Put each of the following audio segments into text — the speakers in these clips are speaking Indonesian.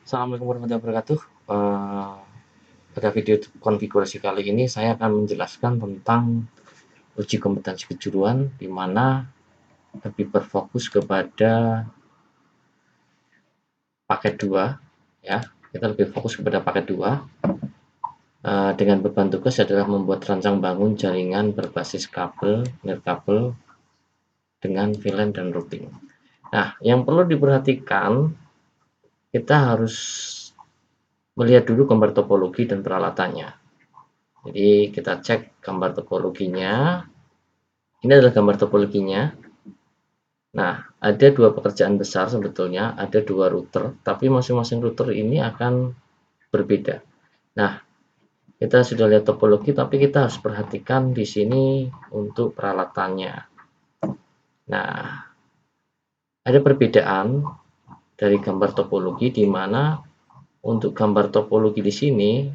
Assalamualaikum warahmatullahi wabarakatuh. Pada video konfigurasi kali ini saya akan menjelaskan tentang uji kompetensi kejuruan, di mana lebih berfokus kepada paket 2, ya. Kita lebih fokus kepada paket 2, dengan beban tugas adalah membuat rancang bangun jaringan berbasis kabel, nirkabel dengan VLAN dan routing. Nah, yang perlu diperhatikan, kita harus melihat dulu gambar topologi dan peralatannya. Jadi kita cek gambar topologinya. Ini adalah gambar topologinya. Nah, ada dua pekerjaan besar sebetulnya, ada dua router, tapi masing-masing router ini akan berbeda. Nah, kita sudah lihat topologi, tapi kita harus perhatikan di sini untuk peralatannya. Nah, ada perbedaan dari gambar topologi, di mana untuk gambar topologi di sini,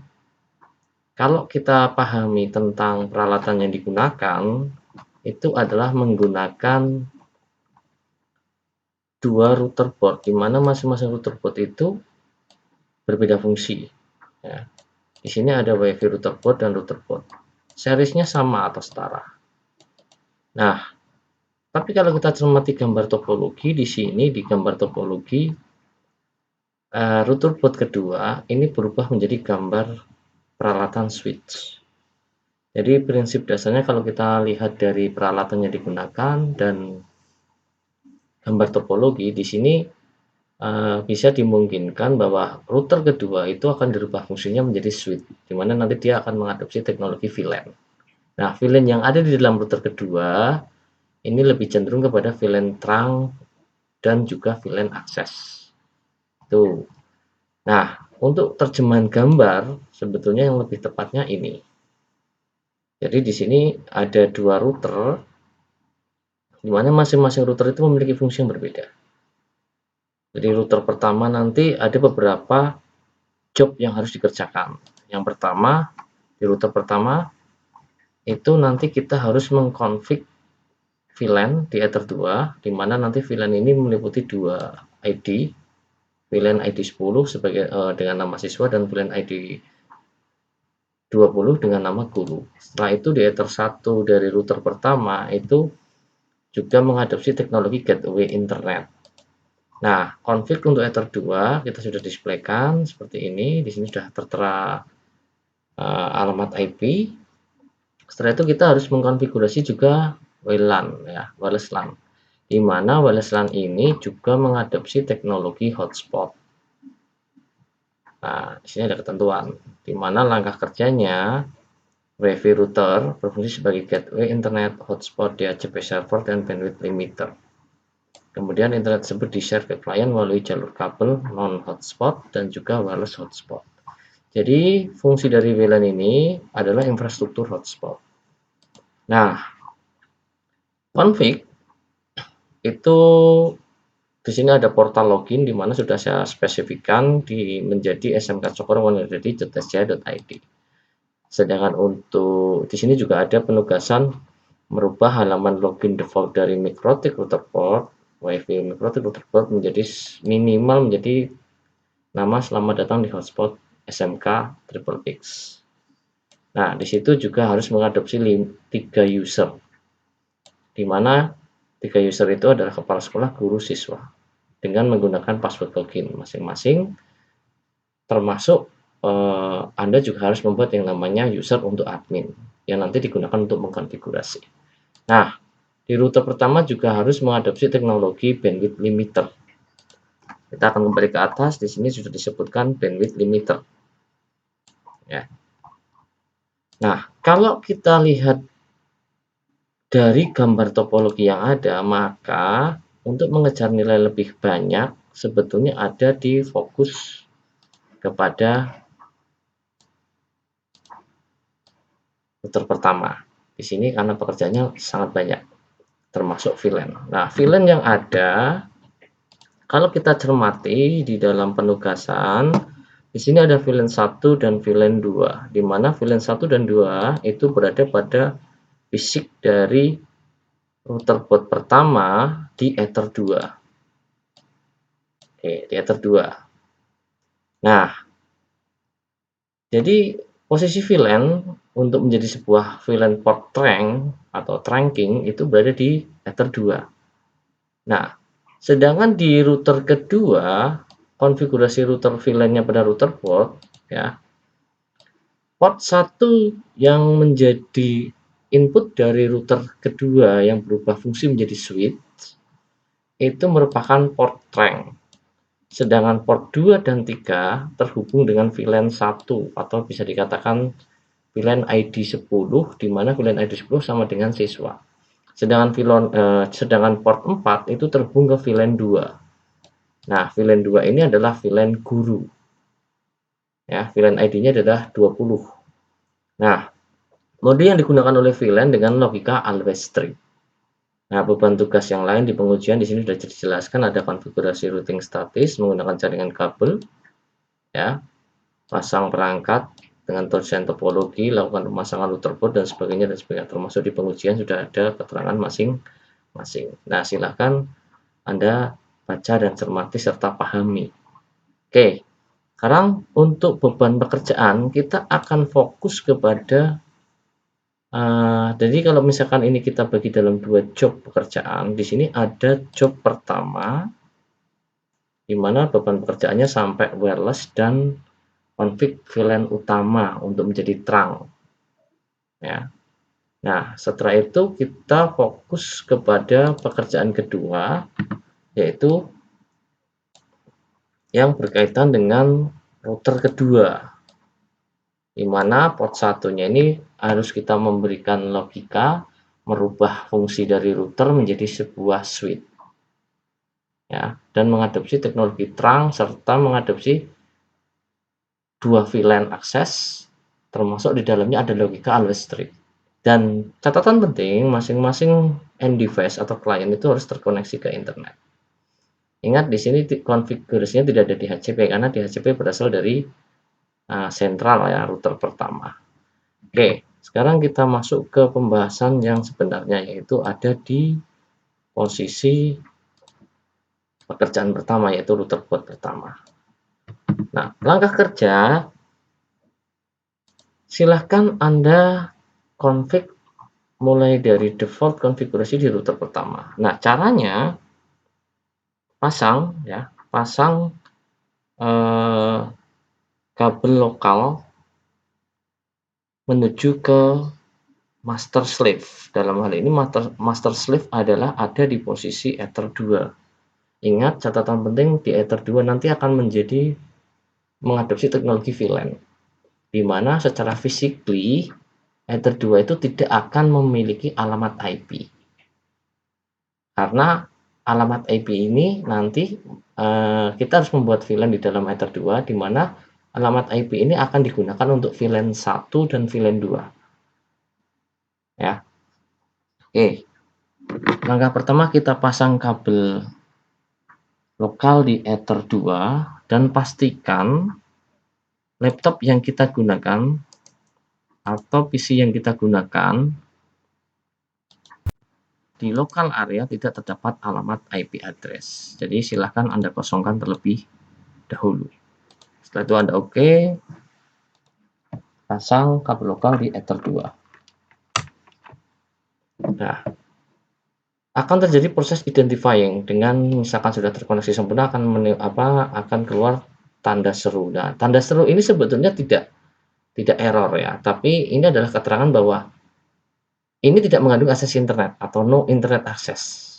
kalau kita pahami tentang peralatan yang digunakan, itu adalah menggunakan dua router board, di mana masing-masing router board itu berbeda fungsi. Ya. Di sini ada WiFi router board dan router board. Seriesnya sama atau setara. Nah, tapi kalau kita cermati gambar topologi di sini, di gambar topologi router board kedua ini berubah menjadi gambar peralatan switch. Jadi prinsip dasarnya kalau kita lihat dari peralatan yang digunakan dan gambar topologi di sini bisa dimungkinkan bahwa router kedua itu akan dirubah fungsinya menjadi switch, di mana nanti dia akan mengadopsi teknologi VLAN. Nah, VLAN yang ada di dalam router kedua ini lebih cenderung kepada VLAN trunk dan juga VLAN akses. Tuh. Nah, untuk terjemahan gambar sebetulnya yang lebih tepatnya ini. Jadi di sini ada dua router, di mana masing-masing router itu memiliki fungsi yang berbeda. Jadi router pertama nanti ada beberapa job yang harus dikerjakan. Yang pertama, di router pertama itu nanti kita harus mengkonfig VLAN di Ether 2, di mana nanti VLAN ini meliputi dua ID, VLAN ID 10 sebagai dengan nama siswa dan VLAN ID 20 dengan nama guru. Setelah itu di Ether 1 dari router pertama itu juga mengadopsi teknologi gateway internet. Nah, config untuk Ether 2 kita sudah displaykan seperti ini. Di sini sudah tertera alamat IP. Setelah itu kita harus mengkonfigurasi juga WLAN, ya, wireless LAN. Di mana wireless LAN ini juga mengadopsi teknologi hotspot. Nah, di sini ada ketentuan, di mana langkah kerjanya WiFi router berfungsi sebagai gateway internet, hotspot, DHCP server, dan bandwidth limiter. Kemudian internet tersebut di-share ke klien melalui jalur kabel non-hotspot dan juga wireless hotspot. Jadi, fungsi dari WLAN ini adalah infrastruktur hotspot. Nah, config itu di sini ada portal login di mana sudah saya spesifikkan menjadi smkcokro.1.id. Sedangkan untuk di sini juga ada penugasan merubah halaman login default dari MikroTik router port, WiFi MikroTik router port menjadi minimal menjadi nama selamat datang di hotspot SMK Triple X. Nah, di situ juga harus mengadopsi 3 user, di mana 3 user itu adalah kepala sekolah, guru, siswa, dengan menggunakan password login masing-masing, termasuk Anda juga harus membuat yang namanya user untuk admin, yang nanti digunakan untuk mengkonfigurasi. Nah, di router pertama juga harus mengadopsi teknologi bandwidth limiter. Kita akan kembali ke atas, di sini sudah disebutkan bandwidth limiter. Ya. Nah, kalau kita lihat dari gambar topologi yang ada, maka untuk mengejar nilai lebih banyak sebetulnya ada di fokus kepada router pertama. Di sini karena pekerjaannya sangat banyak, termasuk VLAN. Nah, VLAN yang ada, kalau kita cermati di dalam penugasan, di sini ada VLAN 1 dan VLAN 2, di mana VLAN 1 dan 2 itu berada pada fisik dari router port pertama di Ether 2. Oke, di Ether 2. Nah, jadi posisi VLAN untuk menjadi sebuah VLAN port trunk atau trunking itu berada di Ether 2. Nah, sedangkan di router kedua, konfigurasi router VLAN-nya pada router port, ya, port 1 yang menjadi input dari router kedua yang berubah fungsi menjadi switch, itu merupakan port trunk. Sedangkan port 2 dan 3 terhubung dengan VLAN 1 atau bisa dikatakan VLAN ID 10, di mana VLAN ID 10 sama dengan siswa. Sedangkan port 4 itu terhubung ke VLAN 2. Nah, VLAN 2 ini adalah VLAN guru. Ya, VLAN ID-nya adalah 20. Nah, mode yang digunakan oleh VLAN dengan logika always strict. Nah, beban tugas yang lain di pengujian di sini sudah dijelaskan, ada konfigurasi routing statis menggunakan jaringan kabel, ya, pasang perangkat dengan desain topologi, lakukan pemasangan router board dan sebagainya, termasuk di pengujian sudah ada keterangan masing-masing. Nah, silakan Anda baca dan cermati serta pahami. Oke, sekarang untuk beban pekerjaan kita akan fokus kepada jadi kalau misalkan ini kita bagi dalam 2 job pekerjaan, di sini ada job pertama, di mana beban pekerjaannya sampai wireless dan konfig VLAN utama untuk menjadi trunk, ya. Nah, setelah itu kita fokus kepada pekerjaan kedua, yaitu yang berkaitan dengan router kedua, di mana port satunya ini harus kita memberikan logika merubah fungsi dari router menjadi sebuah switch, ya, dan mengadopsi teknologi trunk serta mengadopsi dua VLAN akses, termasuk di dalamnya ada logika always strict. Dan catatan penting, masing-masing end device atau klien itu harus terkoneksi ke internet. Ingat di sini konfigurasinya tidak ada di HCP karena di HCP berasal dari sentral, ya, router pertama. Oke, sekarang kita masuk ke pembahasan yang sebenarnya, yaitu ada di posisi pekerjaan pertama, yaitu router port pertama. Nah, langkah kerja, silahkan Anda config mulai dari default konfigurasi di router pertama. Nah, caranya pasang eh, kabel lokal menuju ke master slave. Dalam hal ini master slave adalah ada di posisi Ether 2. Ingat, catatan penting di Ether 2 nanti akan mengadopsi teknologi VLAN, di mana secara physically Ether 2 itu tidak akan memiliki alamat IP. Karena alamat IP ini nanti kita harus membuat VLAN di dalam Ether 2, di mana alamat IP ini akan digunakan untuk VLAN 1 dan VLAN 2. Ya. Oke. Langkah pertama kita pasang kabel lokal di Ether 2 dan pastikan laptop yang kita gunakan atau PC yang kita gunakan di lokal area tidak terdapat alamat IP address. Jadi silahkan Anda kosongkan terlebih dahulu. Setelah itu Anda oke, pasang kabel lokal di Ether 2. Nah, akan terjadi proses identifying dengan misalkan sudah terkoneksi sempurna akan keluar tanda seru. Nah, tanda seru ini sebetulnya tidak error, ya, tapi ini adalah keterangan bahwa ini tidak mengandung akses internet atau no internet access.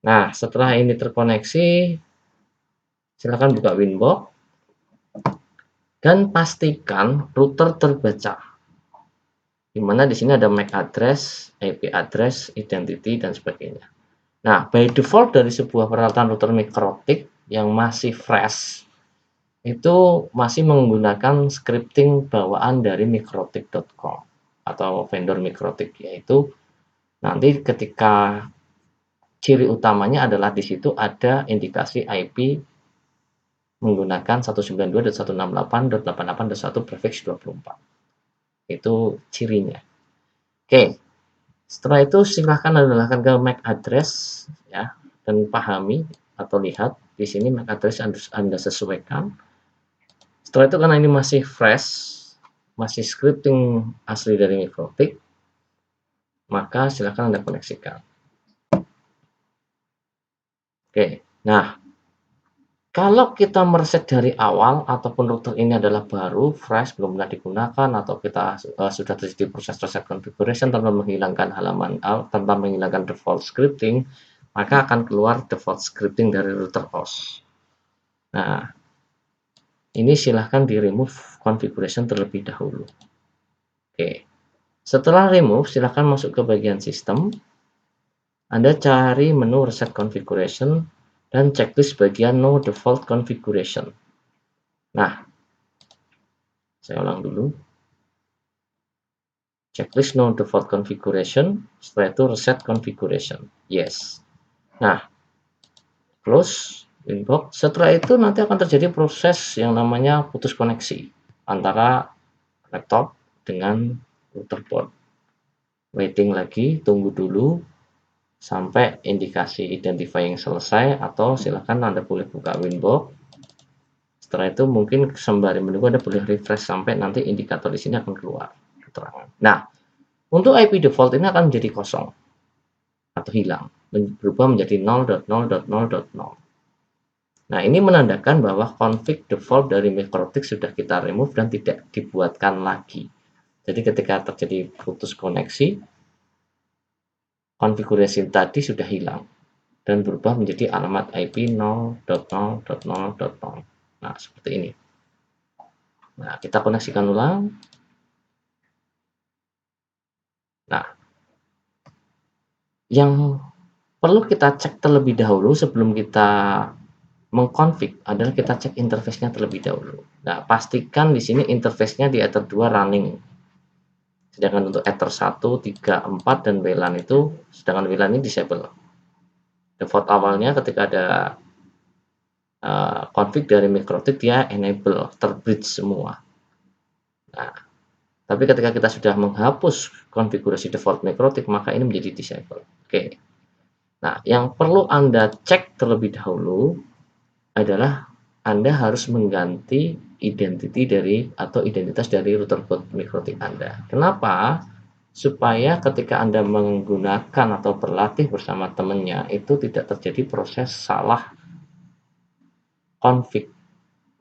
Nah, setelah ini terkoneksi, silakan buka Winbox dan pastikan router terbaca. Di mana di sini ada MAC address, IP address, identity, dan sebagainya. Nah, by default dari sebuah peralatan router mikrotik yang masih fresh, itu masih menggunakan scripting bawaan dari mikrotik.com atau vendor mikrotik, yaitu nanti ketika ciri utamanya adalah di situ ada indikasi IP menggunakan 192.168.88.1 prefix 24. Itu cirinya. Oke. Setelah itu silahkan Anda ke MAC address, ya, dan pahami atau lihat di sini MAC address Anda sesuaikan. Setelah itu karena ini masih fresh, masih scripting asli dari Mikrotik, maka silakan Anda koneksikan. Oke, nah kalau kita mereset dari awal ataupun router ini adalah baru, fresh, belum pernah digunakan, atau kita sudah terjadi proses reset configuration tanpa menghilangkan tanpa menghilangkan default scripting, maka akan keluar default scripting dari router host. Nah, ini silahkan di remove configuration terlebih dahulu. Oke, setelah remove, silahkan masuk ke bagian sistem. Anda cari menu reset configuration dan checklist bagian no default configuration. Nah, saya ulang dulu. Checklist no default configuration, setelah itu reset configuration. Yes. Nah, close inbox. Setelah itu nanti akan terjadi proses yang namanya putus koneksi antara laptop dengan router board. Waiting lagi, tunggu dulu sampai indikasi identifying selesai, atau silakan Anda boleh buka Winbox. Setelah itu mungkin sembari menunggu Anda boleh refresh sampai nanti indikator di sini akan keluar keterangan. Nah, untuk IP default ini akan menjadi kosong atau hilang, berubah menjadi 0.0.0.0. Nah, ini menandakan bahwa config default dari Mikrotik sudah kita remove dan tidak dibuatkan lagi. Jadi ketika terjadi putus koneksi, konfigurasi tadi sudah hilang dan berubah menjadi alamat IP 0.0.0.0. Nah, seperti ini. Nah, kita koneksikan ulang. Nah, yang perlu kita cek terlebih dahulu sebelum kita mengkonfig adalah kita cek interface-nya terlebih dahulu. Nah, pastikan di sini interface-nya di Ether 2 running. Sedangkan untuk Ether 1, 3, 4 dan WLAN itu, sedangkan WLAN ini disable. Default awalnya ketika ada config dari Mikrotik dia enable, terbridge semua. Nah, tapi ketika kita sudah menghapus konfigurasi default Mikrotik, maka ini menjadi disable. Oke. Nah, yang perlu Anda cek terlebih dahulu adalah Anda harus mengganti identitas dari router boot Mikrotik Anda. Kenapa? Supaya ketika Anda menggunakan atau berlatih bersama temannya itu tidak terjadi proses salah config.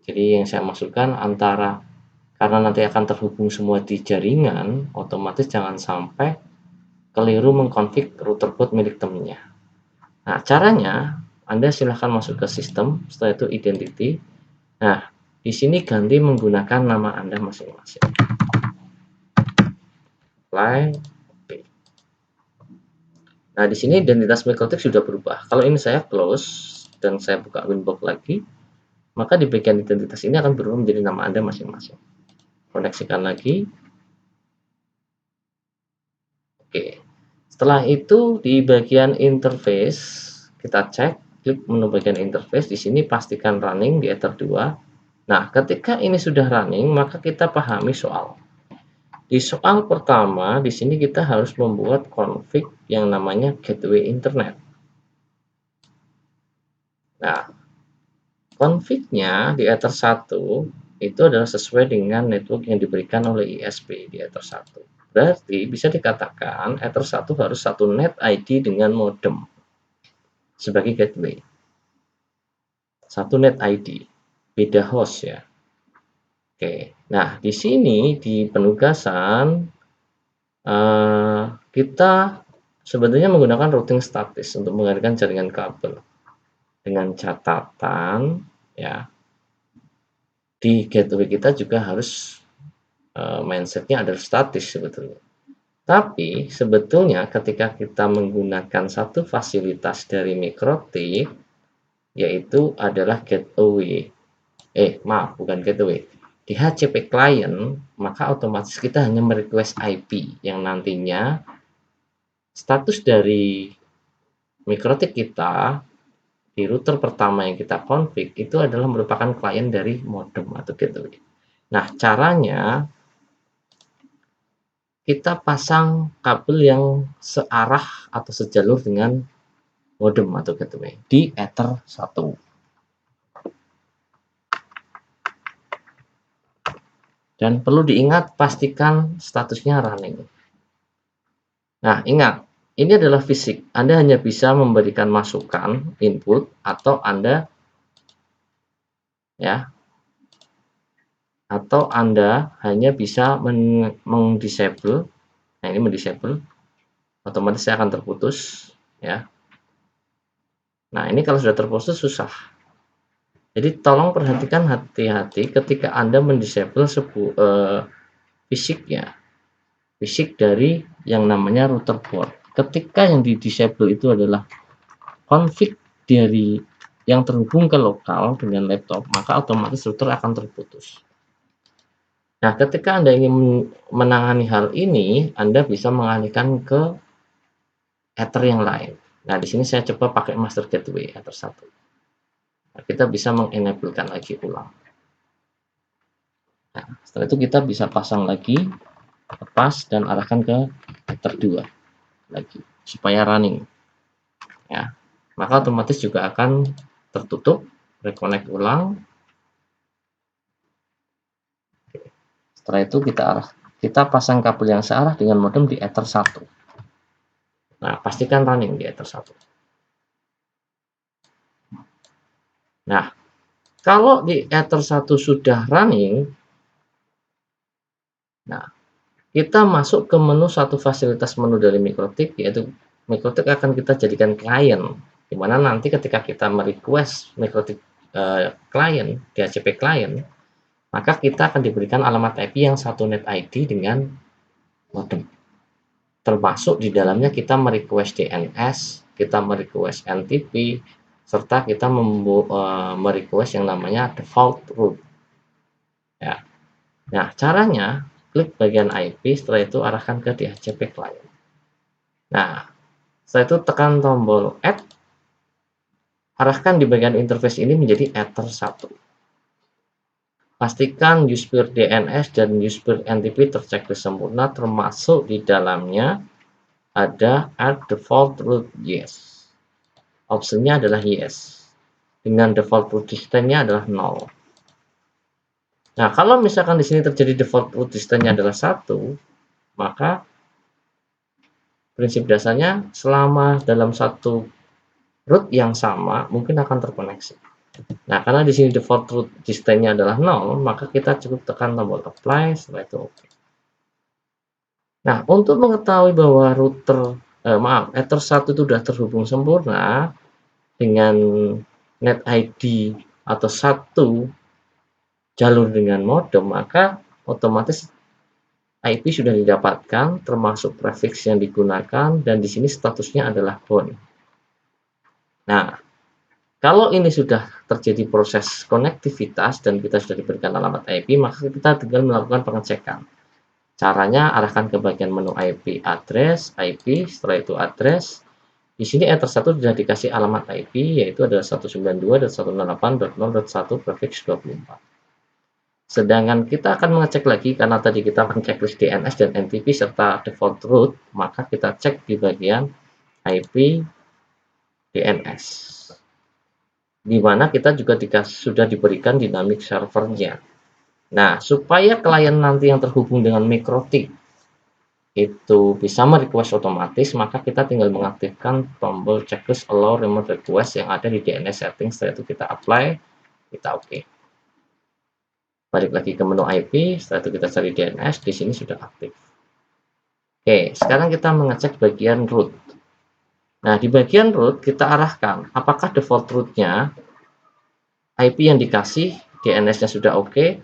Jadi yang saya maksudkan antara, karena nanti akan terhubung semua di jaringan, otomatis jangan sampai keliru mengkonfig router boot milik temannya. Nah, caranya Anda silahkan masuk ke sistem, setelah itu identity. Nah, di sini ganti menggunakan nama Anda masing-masing. Apply. Nah, di sini identitas Mikrotik sudah berubah. Kalau ini saya close dan saya buka Winbox lagi, maka di bagian identitas ini akan berubah menjadi nama Anda masing-masing. Koneksikan lagi. Oke. Setelah itu di bagian interface kita cek, klik menu bagian interface. Di sini pastikan running di Ether 2. Nah, ketika ini sudah running, maka kita pahami soal. Di soal pertama, di sini kita harus membuat config yang namanya gateway internet. Nah, config-nya di Ether 1 itu adalah sesuai dengan network yang diberikan oleh ISP di Ether 1. Berarti bisa dikatakan Ether 1 harus satu net ID dengan modem sebagai gateway. Satu net ID, beda host ya. Oke, nah di sini di penugasan kita sebenarnya menggunakan routing statis untuk mengalirkan jaringan kabel dengan catatan ya, di gateway kita juga harus mindsetnya adalah statis sebetulnya. Tapi sebetulnya ketika kita menggunakan satu fasilitas dari Mikrotik, yaitu adalah gateway. Bukan gateway. Di HCP client, maka otomatis kita hanya merequest IP yang nantinya status dari Mikrotik kita di router pertama yang kita config itu adalah merupakan klien dari modem atau gateway. Nah, caranya kita pasang kabel yang searah atau sejalur dengan modem atau gateway di Ether 1. Dan perlu diingat, pastikan statusnya running. Nah, ingat, ini adalah fisik. Anda hanya bisa memberikan masukan, input, atau Anda ya, atau Anda hanya bisa mendisable. Nah, ini mendisable, otomatis saya akan terputus ya. Nah, ini kalau sudah terputus susah. Jadi tolong perhatikan hati-hati ketika Anda mendisable fisik ya, fisik dari yang namanya router board. Ketika yang di disable itu adalah config dari yang terhubung ke lokal dengan laptop, maka otomatis router akan terputus. Nah, ketika Anda ingin menangani hal ini, Anda bisa mengalihkan ke Ether yang lain. Nah, di sini saya coba pakai master gateway Ether 1. Nah, kita bisa mengenablekan lagi ulang. Nah, setelah itu kita bisa pasang lagi, lepas dan arahkan ke Ether 2 lagi supaya running. Ya. Maka otomatis juga akan tertutup, reconnect ulang. Setelah itu kita pasang kabel yang searah dengan modem di Ether 1. Nah, pastikan running di Ether 1. Nah, kalau di Ether 1 sudah running, nah, kita masuk ke menu satu fasilitas menu dari MikroTik, yaitu MikroTik akan kita jadikan klien, di mana nanti ketika kita merequest MikroTik klien, DHCP klien, maka kita akan diberikan alamat IP yang satu net ID dengan modem. Termasuk di dalamnya kita merequest DNS, kita merequest NTP, serta kita merequest yang namanya default route. Ya. Nah, caranya klik bagian IP, setelah itu arahkan ke DHCP client. Nah, setelah itu tekan tombol add, arahkan di bagian interface ini menjadi Ether 1. Pastikan usepeer DNS dan usepeer NTP terchecklist sempurna, termasuk di dalamnya ada add default route yes. Optionnya adalah yes. Dengan default route distance-nya adalah 0. Nah, kalau misalkan di sini terjadi default route distance-nya adalah 1, maka prinsip dasarnya selama dalam satu route yang sama mungkin akan terkoneksi. Nah, karena di sini default route distance-nya adalah 0, maka kita cukup tekan tombol apply, setelah itu oke. Nah, untuk mengetahui bahwa Ether 1 itu sudah terhubung sempurna dengan net ID atau satu jalur dengan modem, maka otomatis IP sudah didapatkan, termasuk prefix yang digunakan, dan di sini statusnya adalah bound. Nah, kalau ini sudah terjadi proses konektivitas dan kita sudah diberikan alamat IP, maka kita tinggal melakukan pengecekan. Caranya arahkan ke bagian menu IP address, IP, setelah itu address. Di sini Ether 1 sudah dikasih alamat IP, yaitu adalah 192.168.0.1 prefix 24. Sedangkan kita akan mengecek lagi, karena tadi kita menceklis DNS dan NTP serta default route, maka kita cek di bagian IP DNS, di mana kita juga sudah diberikan dynamic servernya. Nah, supaya klien nanti yang terhubung dengan MikroTik itu bisa merequest otomatis, maka kita tinggal mengaktifkan tombol checklist allow remote request yang ada di DNS settings. Setelah itu kita apply, kita oke. Balik lagi ke menu IP, setelah itu kita cari DNS, di sini sudah aktif. Oke, sekarang kita mengecek bagian root. Nah, di bagian root kita arahkan apakah default root-nya IP yang dikasih, DNS-nya sudah oke,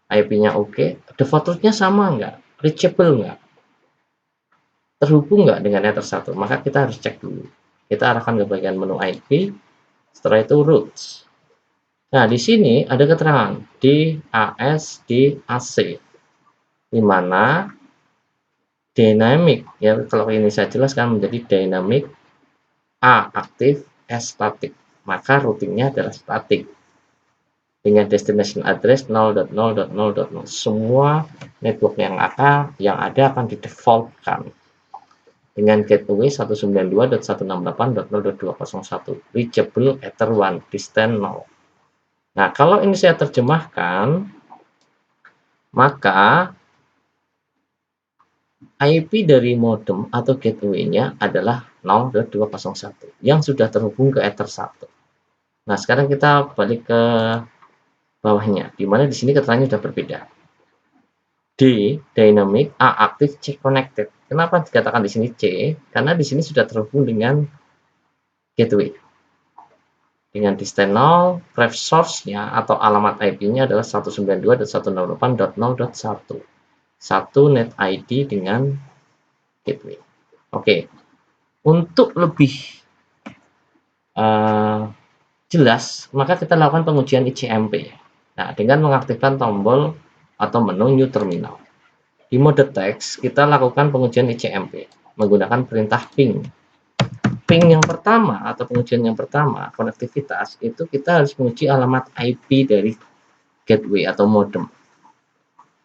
IP-nya oke, default root-nya sama enggak, reachable enggak, terhubung enggak dengan Ether 1, maka kita harus cek dulu. Kita arahkan ke bagian menu IP, setelah itu roots. Nah, di sini ada keterangan DAS, DAC, di mana dynamic, ya kalau ini saya jelaskan menjadi dynamic, A aktif, S static, maka routingnya adalah static dengan destination address 0.0.0.0. Semua network yang ada akan didefaultkan dengan gateway 192.168.0.201 reachable Ether 1 distance 0. Nah, kalau ini saya terjemahkan, maka IP dari modem atau gateway-nya adalah 0.201 yang sudah terhubung ke Ether 1. Nah, sekarang kita balik ke bawahnya, di mana di sini keterangannya sudah berbeda. D, dynamic, A, aktif, C, connected. Kenapa dikatakan di sini C? Karena di sini sudah terhubung dengan gateway. Dengan distance 0, ref source-nya atau alamat IP-nya adalah 192.168.0.1. Satu net ID dengan gateway. Oke, untuk lebih jelas, maka kita lakukan pengujian ICMP. Nah, dengan mengaktifkan tombol atau menu New Terminal. Di mode teks, kita lakukan pengujian ICMP menggunakan perintah ping. Ping yang pertama atau pengujian yang pertama, konektivitas, itu kita harus menguji alamat IP dari gateway atau modem.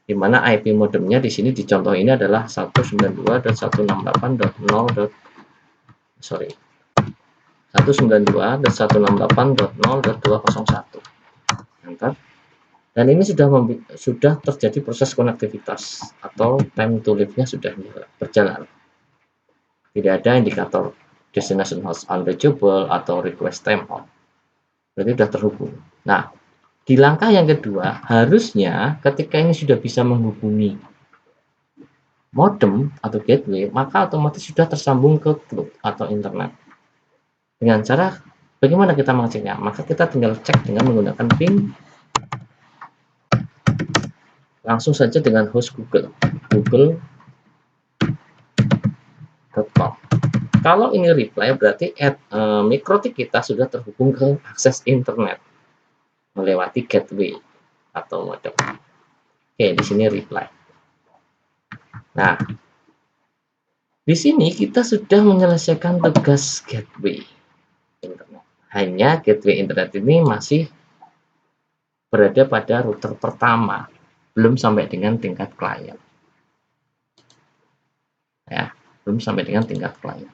Di mana IP modemnya di sini di contoh ini adalah 192.168.0.201. Enter. Dan ini sudah terjadi proses konektivitas atau time to live-nya sudah berjalan. Tidak ada indikator destination host unreachable atau request time on. Berarti sudah terhubung. Nah, di langkah yang kedua, harusnya ketika ini sudah bisa menghubungi modem atau gateway, maka otomatis sudah tersambung ke cloud atau internet. Dengan cara bagaimana kita mengeceknya? Maka kita tinggal cek dengan menggunakan ping langsung saja dengan host google.com. Kalau ini reply berarti mikrotik kita sudah terhubung ke akses internet melewati gateway atau modem. Oke, di sini reply. Nah, di sini kita sudah menyelesaikan tugas gateway internet. Hanya gateway internet ini masih berada pada router pertama, belum sampai dengan tingkat klien. Ya, belum sampai dengan tingkat klien.